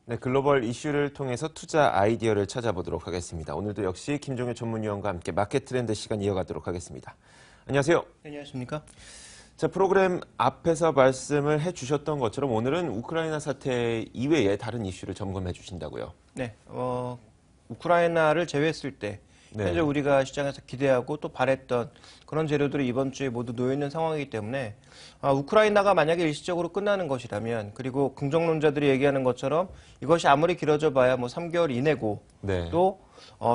네, 글로벌 이슈를 통해서 투자 아이디어를 찾아보도록 하겠습니다. 오늘도 역시 김종일 전문위원과 함께 마켓 트렌드 시간 이어가도록 하겠습니다. 안녕하세요. 안녕하십니까? 자, 프로그램 앞에서 말씀을 해주셨던 것처럼 오늘은 우크라이나 사태 이외에 다른 이슈를 점검해 주신다고요? 네, 우크라이나를 제외했을 때 현재 우리가 시장에서 기대하고 또 바랬던 그런 재료들이 이번 주에 모두 놓여있는 상황이기 때문에 우크라이나가 만약에 일시적으로 끝나는 것이라면, 그리고 긍정론자들이 얘기하는 것처럼 이것이 아무리 길어져 봐야 뭐 3개월 이내고 또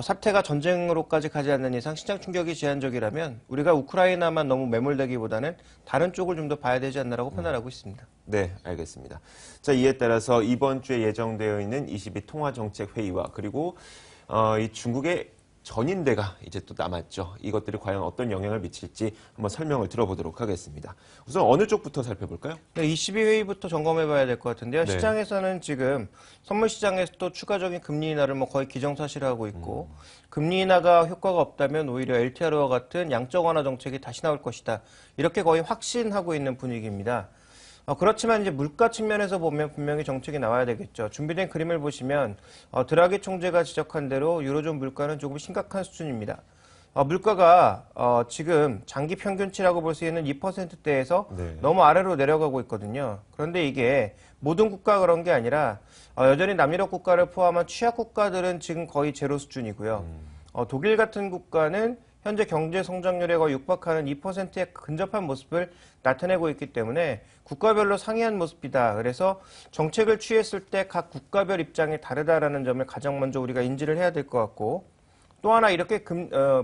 사태가 전쟁으로까지 가지 않는 이상 시장 충격이 제한적이라면 우리가 우크라이나만 너무 매몰되기보다는 다른 쪽을 좀 더 봐야 되지 않나라고 판단하고 있습니다. 네, 알겠습니다. 자, 이에 따라서 이번 주에 예정되어 있는 22 통화정책회의와 그리고 이 중국의 전인대가 이제 또 남았죠. 이것들이 과연 어떤 영향을 미칠지 한번 설명을 들어보도록 하겠습니다. 우선 어느 쪽부터 살펴볼까요? 네, 22회의부터 점검해 봐야 될 것 같은데요. 시장에서는 지금 선물 시장에서 또 추가적인 금리 인하를 뭐 거의 기정사실화하고 있고, 금리 인하가 효과가 없다면 오히려 LTRO와 같은 양적 완화 정책이 다시 나올 것이다. 이렇게 거의 확신하고 있는 분위기입니다. 그렇지만 이제 물가 측면에서 보면 분명히 정책이 나와야 되겠죠. 준비된 그림을 보시면 드라기 총재가 지적한 대로 유로존 물가는 조금 심각한 수준입니다. 물가가 지금 장기 평균치라고 볼 수 있는 2%대에서 너무 아래로 내려가고 있거든요. 그런데 이게 모든 국가가 그런 게 아니라 여전히 남유럽 국가를 포함한 취약 국가들은 지금 거의 제로 수준이고요. 독일 같은 국가는 현재 경제 성장률에 거의 육박하는 2%에 근접한 모습을 나타내고 있기 때문에 국가별로 상이한 모습이다. 그래서 정책을 취했을 때 각 국가별 입장이 다르다라는 점을 가장 먼저 우리가 인지를 해야 될 것 같고, 또 하나 이렇게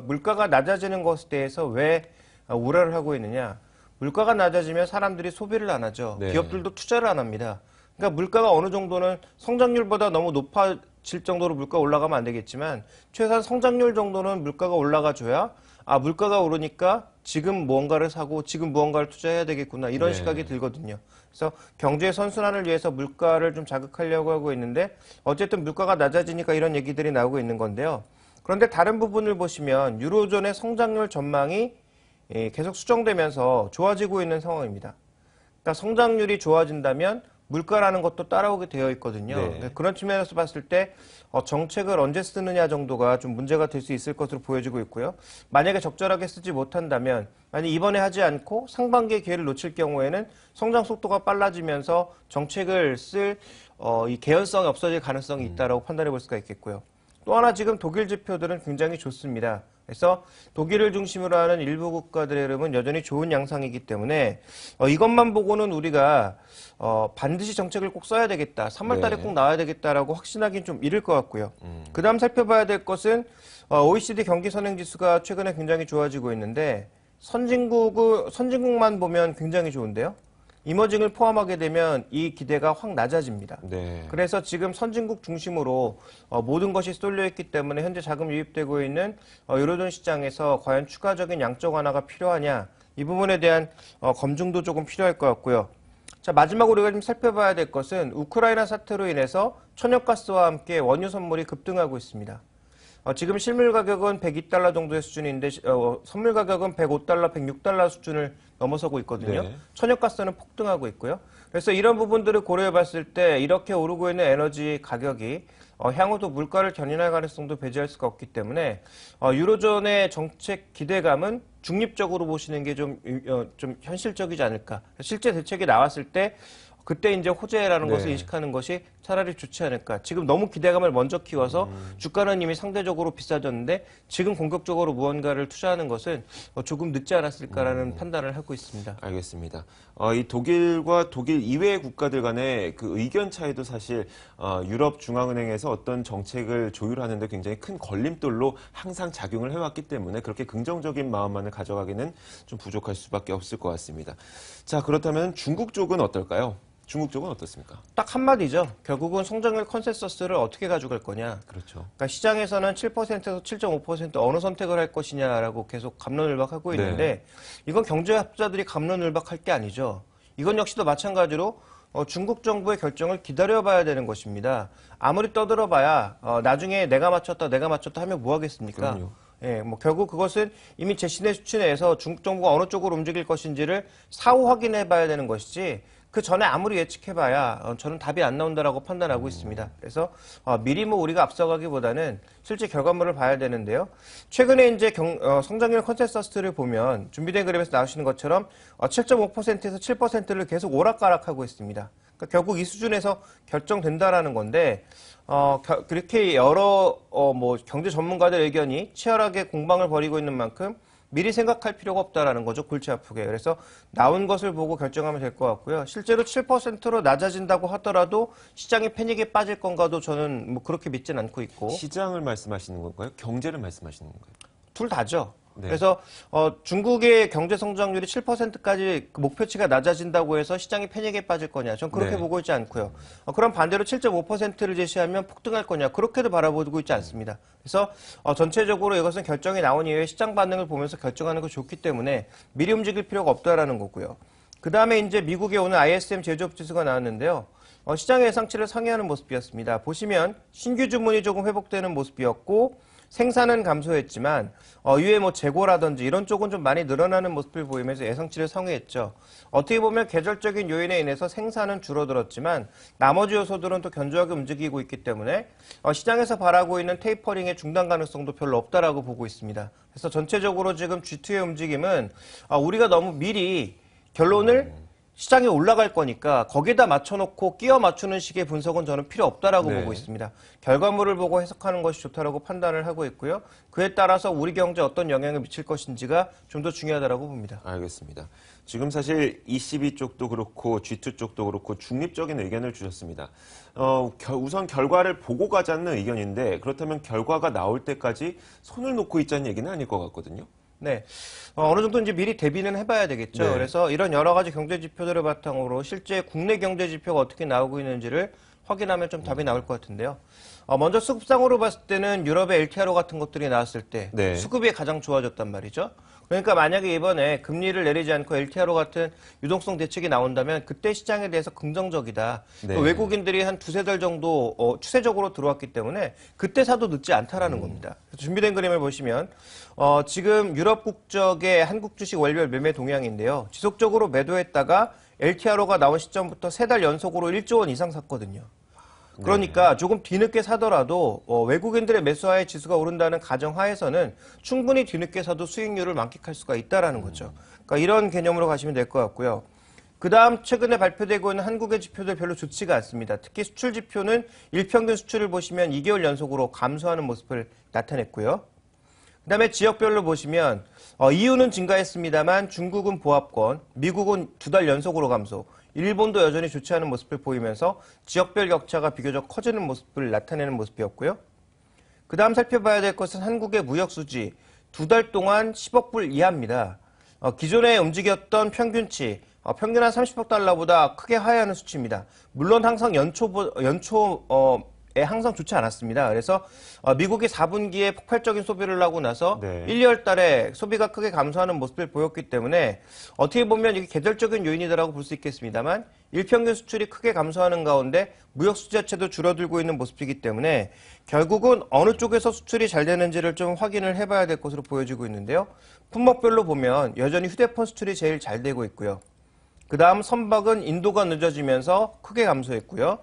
물가가 낮아지는 것에 대해서 왜 우려를 하고 있느냐. 물가가 낮아지면 사람들이 소비를 안 하죠. 기업들도 투자를 안 합니다. 그러니까 물가가 어느 정도는 성장률보다 너무 높아질 정도로 물가가 올라가면 안 되겠지만 최소한 성장률 정도는 물가가 올라가줘야 물가가 오르니까 지금 무언가를 사고 지금 무언가를 투자해야 되겠구나, 이런 시각이 들거든요. 그래서 경제의 선순환을 위해서 물가를 좀 자극하려고 하고 있는데 어쨌든 물가가 낮아지니까 이런 얘기들이 나오고 있는 건데요. 그런데 다른 부분을 보시면 유로존의 성장률 전망이 계속 수정되면서 좋아지고 있는 상황입니다. 그러니까 성장률이 좋아진다면 물가라는 것도 따라오게 되어 있거든요. 그런 측면에서 봤을 때 정책을 언제 쓰느냐 정도가 좀 문제가 될 수 있을 것으로 보여지고 있고요. 만약에 적절하게 쓰지 못한다면, 만약 이번에 하지 않고 상반기에 기회를 놓칠 경우에는 성장 속도가 빨라지면서 정책을 쓸 이 개연성이 없어질 가능성이 있다라고 판단해 볼 수가 있겠고요. 또 하나, 지금 독일 지표들은 굉장히 좋습니다. 그래서 독일을 중심으로 하는 일부 국가들의 흐름은 여전히 좋은 양상이기 때문에 이것만 보고는 우리가 반드시 정책을 꼭 써야 되겠다, 3월 달에 꼭 나와야 되겠다라고 확신하기는 좀 이를 것 같고요. 그 다음 살펴봐야 될 것은 OECD 경기 선행지수가 최근에 굉장히 좋아지고 있는데 선진국만 보면 굉장히 좋은데요. 이머징을 포함하게 되면 이 기대가 확 낮아집니다. 그래서 지금 선진국 중심으로 모든 것이 쏠려있기 때문에 현재 자금 유입되고 있는 유로존 시장에서 과연 추가적인 양적 완화가 필요하냐, 이 부분에 대한 검증도 조금 필요할 것 같고요. 자, 마지막으로 우리가 좀 살펴봐야 될 것은 우크라이나 사태로 인해서 천연가스와 함께 원유 선물이 급등하고 있습니다. 지금 실물 가격은 102달러 정도의 수준인데 선물 가격은 105달러, 106달러 수준을 넘어서고 있거든요. 천연가스는 폭등하고 있고요. 그래서 이런 부분들을 고려해 봤을 때 이렇게 오르고 있는 에너지 가격이 향후도 물가를 견인할 가능성도 배제할 수가 없기 때문에 유로존의 정책 기대감은 중립적으로 보시는 게 좀 현실적이지 않을까. 실제 대책이 나왔을 때 그때 이제 호재라는 것을 인식하는 것이 차라리 좋지 않을까. 지금 너무 기대감을 먼저 키워서 주가는 이미 상대적으로 비싸졌는데 지금 공격적으로 무언가를 투자하는 것은 조금 늦지 않았을까라는 판단을 하고 있습니다. 알겠습니다. 이 독일과 독일 이외의 국가들 간의 그 의견 차이도 사실 유럽 중앙은행에서 어떤 정책을 조율하는데 굉장히 큰 걸림돌로 항상 작용을 해왔기 때문에 그렇게 긍정적인 마음만을 가져가기는 좀 부족할 수밖에 없을 것 같습니다. 자, 그렇다면 중국 쪽은 어떨까요? 중국 쪽은 어떻습니까? 딱 한마디죠. 결국은 성장률 컨센서스를 어떻게 가져갈 거냐. 그러니까 시장에서는 7%에서 7.5% 어느 선택을 할 것이냐라고 계속 갑론을박하고 있는데 이건 경제학자들이 갑론을박할 게 아니죠. 이건 역시도 마찬가지로 중국 정부의 결정을 기다려봐야 되는 것입니다. 아무리 떠들어봐야 나중에 내가 맞췄다 하면 뭐 하겠습니까? 뭐 결국 그것은 이미 제시된 수치 내에서 중국 정부가 어느 쪽으로 움직일 것인지를 사후 확인해봐야 되는 것이지, 그 전에 아무리 예측해봐야 저는 답이 안 나온다라고 판단하고 있습니다. 그래서 미리 뭐 우리가 앞서가기보다는 실제 결과물을 봐야 되는데요. 최근에 이제 성장률 컨센서스를 보면 준비된 그림에서 나오시는 것처럼 7.5%에서 7%를 계속 오락가락하고 있습니다. 그러니까 결국 이 수준에서 결정된다라는 건데 그렇게 여러 뭐 경제 전문가들 의견이 치열하게 공방을 벌이고 있는 만큼 미리 생각할 필요가 없다라는 거죠. 골치 아프게. 그래서 나온 것을 보고 결정하면 될 것 같고요. 실제로 7%로 낮아진다고 하더라도 시장이 패닉에 빠질 건가도 저는 뭐 그렇게 믿진 않고 있고. 시장을 말씀하시는 건가요? 경제를 말씀하시는 건가요? 둘 다죠. 네. 그래서 중국의 경제 성장률이 7%까지 그 목표치가 낮아진다고 해서 시장이 패닉에 빠질 거냐? 전 그렇게 네. 보고 있지 않고요. 그럼 반대로 7.5%를 제시하면 폭등할 거냐? 그렇게도 바라보고 있지 않습니다. 그래서 전체적으로 이것은 결정이 나온 이후에 시장 반응을 보면서 결정하는 거 좋기 때문에 미리 움직일 필요가 없다라는 거고요. 그 다음에 이제 미국의 오늘 ISM 제조업 지수가 나왔는데요. 시장의 예상치를 상회하는 모습이었습니다. 보시면 신규 주문이 조금 회복되는 모습이었고 생산은 감소했지만 이외에 뭐 재고라든지 이런 쪽은 좀 많이 늘어나는 모습을 보이면서 예상치를 상회했죠. 어떻게 보면 계절적인 요인에 인해서 생산은 줄어들었지만 나머지 요소들은 또 견조하게 움직이고 있기 때문에 시장에서 바라고 있는 테이퍼링의 중단 가능성도 별로 없다라고 보고 있습니다. 그래서 전체적으로 지금 G2의 움직임은 우리가 너무 미리 결론을 시장이 올라갈 거니까 거기에다 맞춰놓고 끼워 맞추는 식의 분석은 저는 필요 없다라고 네. 보고 있습니다. 결과물을 보고 해석하는 것이 좋다라고 판단을 하고 있고요. 그에 따라서 우리 경제에 어떤 영향을 미칠 것인지가 좀 더 중요하다라고 봅니다. 알겠습니다. 지금 사실 ECB 쪽도 그렇고 G2 쪽도 그렇고 중립적인 의견을 주셨습니다. 우선 결과를 보고 가자는 의견인데 그렇다면 결과가 나올 때까지 손을 놓고 있자는 얘기는 아닐 것 같거든요. 네. 어느 정도 이제 미리 대비는 해봐야 되겠죠. 네. 그래서 이런 여러 가지 경제 지표들을 바탕으로 실제 국내 경제 지표가 어떻게 나오고 있는지를 확인하면 좀 답이 나올 것 같은데요. 먼저 수급상으로 봤을 때는 유럽의 LTRO 같은 것들이 나왔을 때 네. 수급이 가장 좋아졌단 말이죠. 그러니까 만약에 이번에 금리를 내리지 않고 LTRO 같은 유동성 대책이 나온다면 그때 시장에 대해서 긍정적이다. 네. 또 외국인들이 한 두세 달 정도 추세적으로 들어왔기 때문에 그때 사도 늦지 않다라는 겁니다. 그래서 준비된 그림을 보시면 지금 유럽 국적의 한국 주식 월별 매매 동향인데요. 지속적으로 매도했다가 LTRO가 나온 시점부터 세 달 연속으로 1조 원 이상 샀거든요. 그러니까 조금 뒤늦게 사더라도 외국인들의 매수하에 지수가 오른다는 가정하에서는 충분히 뒤늦게 사도 수익률을 만끽할 수가 있다라는 거죠. 그러니까 이런 개념으로 가시면 될 것 같고요. 그 다음 최근에 발표되고 있는 한국의 지표들 별로 좋지가 않습니다. 특히 수출 지표는 일평균 수출을 보시면 2개월 연속으로 감소하는 모습을 나타냈고요. 그 다음에 지역별로 보시면 EU는 증가했습니다만 중국은 보합권, 미국은 2달 연속으로 감소, 일본도 여전히 좋지 않은 모습을 보이면서 지역별 격차가 비교적 커지는 모습을 나타내는 모습이었고요. 그 다음 살펴봐야 될 것은 한국의 무역수지, 2달 동안 10억 불 이하입니다. 기존에 움직였던 평균치, 평균 한 30억 달러보다 크게 하회하는 수치입니다. 물론 항상 연초에 항상 좋지 않았습니다. 그래서 미국이 4분기에 폭발적인 소비를 하고 나서 네. 1, 2월 달에 소비가 크게 감소하는 모습을 보였기 때문에 어떻게 보면 이게 계절적인 요인이라고 볼 수 있겠습니다만 일평균 수출이 크게 감소하는 가운데 무역 수지 자체도 줄어들고 있는 모습이기 때문에 결국은 어느 쪽에서 수출이 잘 되는지를 좀 확인을 해봐야 될 것으로 보여지고 있는데요. 품목별로 보면 여전히 휴대폰 수출이 제일 잘 되고 있고요. 그 다음 선박은 인도가 늦어지면서 크게 감소했고요.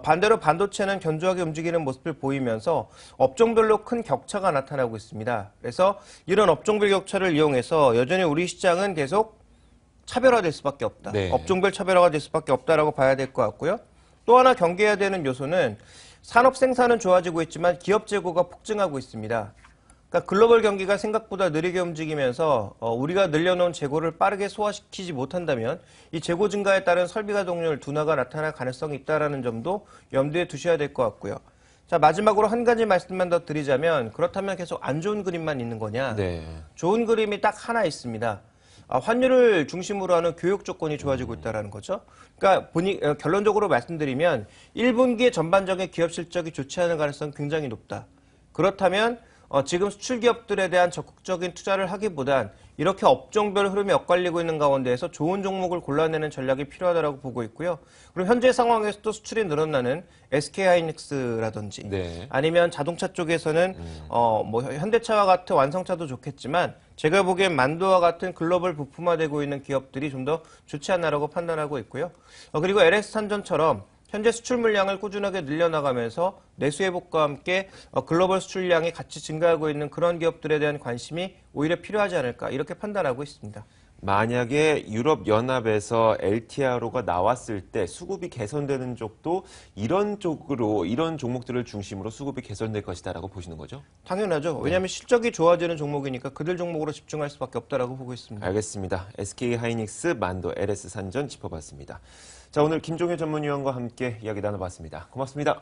반대로 반도체는 견조하게 움직이는 모습을 보이면서 업종별로 큰 격차가 나타나고 있습니다. 그래서 이런 업종별 격차를 이용해서 여전히 우리 시장은 계속 차별화될 수밖에 없다. 네. 업종별 차별화가 될 수밖에 없다라고 봐야 될 것 같고요. 또 하나 경계해야 되는 요소는 산업 생산은 좋아지고 있지만 기업 재고가 폭증하고 있습니다. 그러니까 글로벌 경기가 생각보다 느리게 움직이면서 우리가 늘려놓은 재고를 빠르게 소화시키지 못한다면 이 재고 증가에 따른 설비 가동률 둔화가 나타날 가능성이 있다는 점도 염두에 두셔야 될 것 같고요. 자, 마지막으로 한 가지 말씀만 더 드리자면 그렇다면 계속 안 좋은 그림만 있는 거냐? 네. 좋은 그림이 딱 하나 있습니다. 환율을 중심으로 하는 교육 조건이 좋아지고 있다는 거죠. 그러니까 결론적으로 말씀드리면 1분기의 전반적인 기업 실적이 좋지 않은 가능성이 굉장히 높다. 그렇다면 지금 수출 기업들에 대한 적극적인 투자를 하기보단 이렇게 업종별 흐름이 엇갈리고 있는 가운데에서 좋은 종목을 골라내는 전략이 필요하다고 보고 있고요. 그리고 현재 상황에서도 수출이 늘어나는 SK하이닉스라든지 네. 아니면 자동차 쪽에서는 뭐 현대차와 같은 완성차도 좋겠지만 제가 보기엔 만도와 같은 글로벌 부품화되고 있는 기업들이 좀 더 좋지 않나라고 판단하고 있고요. 그리고 LS산전처럼 현재 수출 물량을 꾸준하게 늘려나가면서 내수 회복과 함께 글로벌 수출량이 같이 증가하고 있는 그런 기업들에 대한 관심이 오히려 필요하지 않을까 이렇게 판단하고 있습니다. 만약에 유럽연합에서 LTRO가 나왔을 때 수급이 개선되는 쪽도 이런 쪽으로 이런 종목들을 중심으로 수급이 개선될 것이다라고 보시는 거죠? 당연하죠. 왜냐하면 실적이 좋아지는 종목이니까 그들 종목으로 집중할 수밖에 없다라고 보고 있습니다. 알겠습니다. SK하이닉스, 만도, LS산전 짚어봤습니다. 자, 오늘 김종효 전문위원과 함께 이야기 나눠봤습니다. 고맙습니다.